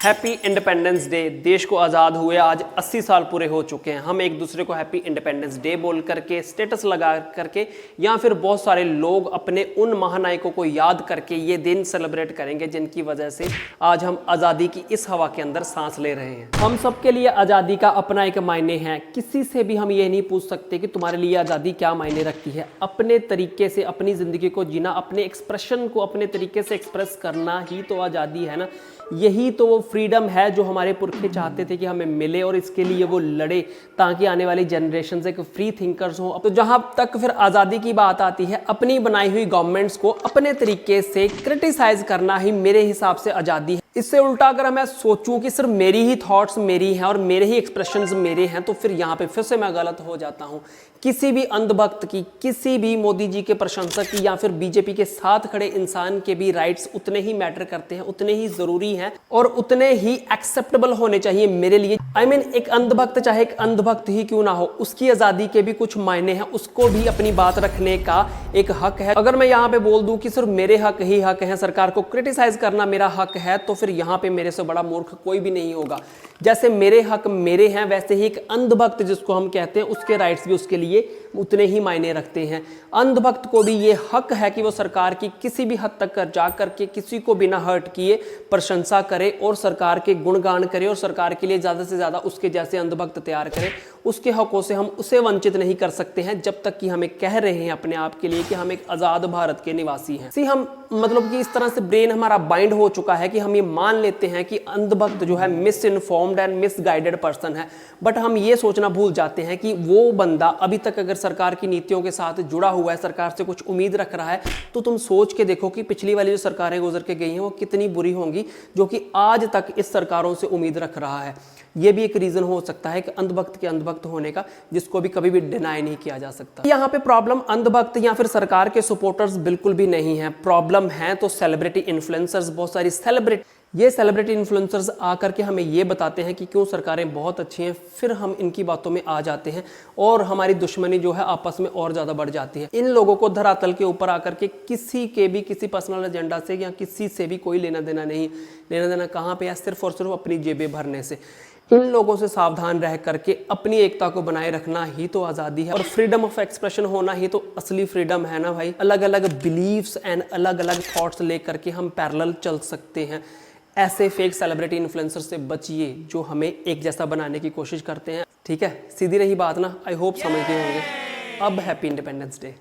Happy independence day. देश को आज़ाद हुए आज 80 साल पूरे हो चुके हैं। हम एक दूसरे को हैप्पी इंडिपेंडेंस डे बोल करके, स्टेटस लगा करके, या फिर बहुत सारे लोग अपने उन महानायकों को याद करके ये दिन सेलिब्रेट करेंगे जिनकी वजह से आज हम आज़ादी की इस हवा के अंदर सांस ले रहे हैं। हम सबके लिए आज़ादी का अपना एक मायने है। किसी से भी हम ये नहीं पूछ सकते कि तुम्हारे लिए आज़ादी क्या मायने रखती है। अपने तरीके से अपनी ज़िंदगी को जीना, अपने एक्सप्रेशन को अपने तरीके से एक्सप्रेस करना ही तो आज़ादी है ना। यही तो वो फ्रीडम है जो हमारे पुरखे चाहते थे कि हमें मिले, और इसके लिए वो लड़े ताकि आने वाली जनरेशन एक फ्री थिंकर्स हो। तो जहां तक फिर आज़ादी की बात आती है, अपनी बनाई हुई गवर्नमेंट्स को अपने तरीके से क्रिटिसाइज करना ही मेरे हिसाब से आज़ादी है। इससे उल्टा अगर मैं सोचूं कि सिर्फ मेरी ही थॉट्स मेरी हैं और मेरे ही एक्सप्रेशंस मेरे हैं, तो फिर यहाँ पे फिर से मैं गलत हो जाता हूँ। किसी भी अंधभक्त की, किसी भी मोदी जी के प्रशंसक की, या फिर बीजेपी के साथ खड़े इंसान के भी राइट्स उतने ही मैटर करते हैं, उतने ही जरूरी हैं और उतने ही एक्सेप्टेबल होने चाहिए मेरे लिए। I mean, एक अंधभक्त चाहे एक अंधभक्त ही क्यों ना हो, उसकी आज़ादी के भी कुछ मायने हैं, उसको भी अपनी बात रखने का एक हक है। अगर मैं यहाँ पे बोल दूं कि सिर्फ मेरे हक ही हक है, सरकार को क्रिटिसाइज करना मेरा हक है, तो फिर यहाँ पे मेरे से बड़ा मूर्ख कोई भी नहीं होगा। जैसे मेरे हक मेरे हैं, वैसे ही एक अंधभक्त जिसको हम कहते हैं, उसके राइट्स भी उसके लिए उतने ही मायने रखते हैं। अंधभक्त को भी ये हक है कि वो सरकार की किसी भी हद तक जा करके किसी को बिना हर्ट किए प्रशंसा करे और सरकार के गुणगान करे और सरकार के लिए ज़्यादा से ज़्यादा उसके जैसे अंधभक्त तैयार करे। उसके हकों से हम उसे वंचित नहीं कर सकते हैं जब तक कि हमें कह रहे हैं अपने आप के लिए कि हम एक आज़ाद भारत के निवासी हैं। सी हम मतलब कि इस तरह से ब्रेन हमारा बाइंड हो चुका है कि हम ये मान लेते हैं कि अंधभक्त जो है miss informed and misguided person है, बट हम ये सोचना भूल जाते हैं कि वो बंदा अभी तक अगर सरकार की नीतियों के साथ जुड़ा हुआ है, सरकार से कुछ उम्मीद रख रहा है, तो तुम सोच के देखो कि पिछली वाली जो सरकारें गुजर के गई हैं वो कितनी बुरी होंगी, जो कि आज तक इस सरकारों से उम्मीद रख रहा है। ये भी एक रीजन हो सकता है कि अंधभक्त के अंधभक्त होने का, जिसको भी कभी भी डिनाई नहीं किया जा सकता। यहाँ पे प्रॉब्लम अंधभक्त या फिर सरकार के सपोर्टर्स बिल्कुल भी नहीं है। प्रॉब्लम है तो सेलिब्रिटी इन्फ्लुएंसर्स, बहुत सारी सेलिब्रिटी इन्फ्लुएंसर्स आकर के हमें ये बताते हैं कि क्यों सरकारें बहुत अच्छी हैं, फिर हम इनकी बातों में आ जाते हैं और हमारी दुश्मनी जो है आपस में और ज़्यादा बढ़ जाती है। इन लोगों को धरातल के ऊपर आकर के किसी के भी किसी पर्सनल एजेंडा से या किसी से भी कोई लेना देना नहीं। लेना देना कहाँ पे है? सिर्फ और सिर्फ अपनी जेबें भरने से। इन लोगों से सावधान रह करके अपनी एकता को बनाए रखना ही तो आज़ादी है, और फ्रीडम ऑफ एक्सप्रेशन होना ही तो असली फ्रीडम है ना भाई। अलग अलग बिलीव्स एंड अलग अलग थॉट्स लेकर के हम पैरेलल चल सकते हैं। ऐसे फेक सेलिब्रिटी इन्फ्लुएंसर से बचिए जो हमें एक जैसा बनाने की कोशिश करते हैं। ठीक है, सीधी रही बात ना। आई होप समझ गए होंगे। अब हैप्पी इंडिपेंडेंस डे।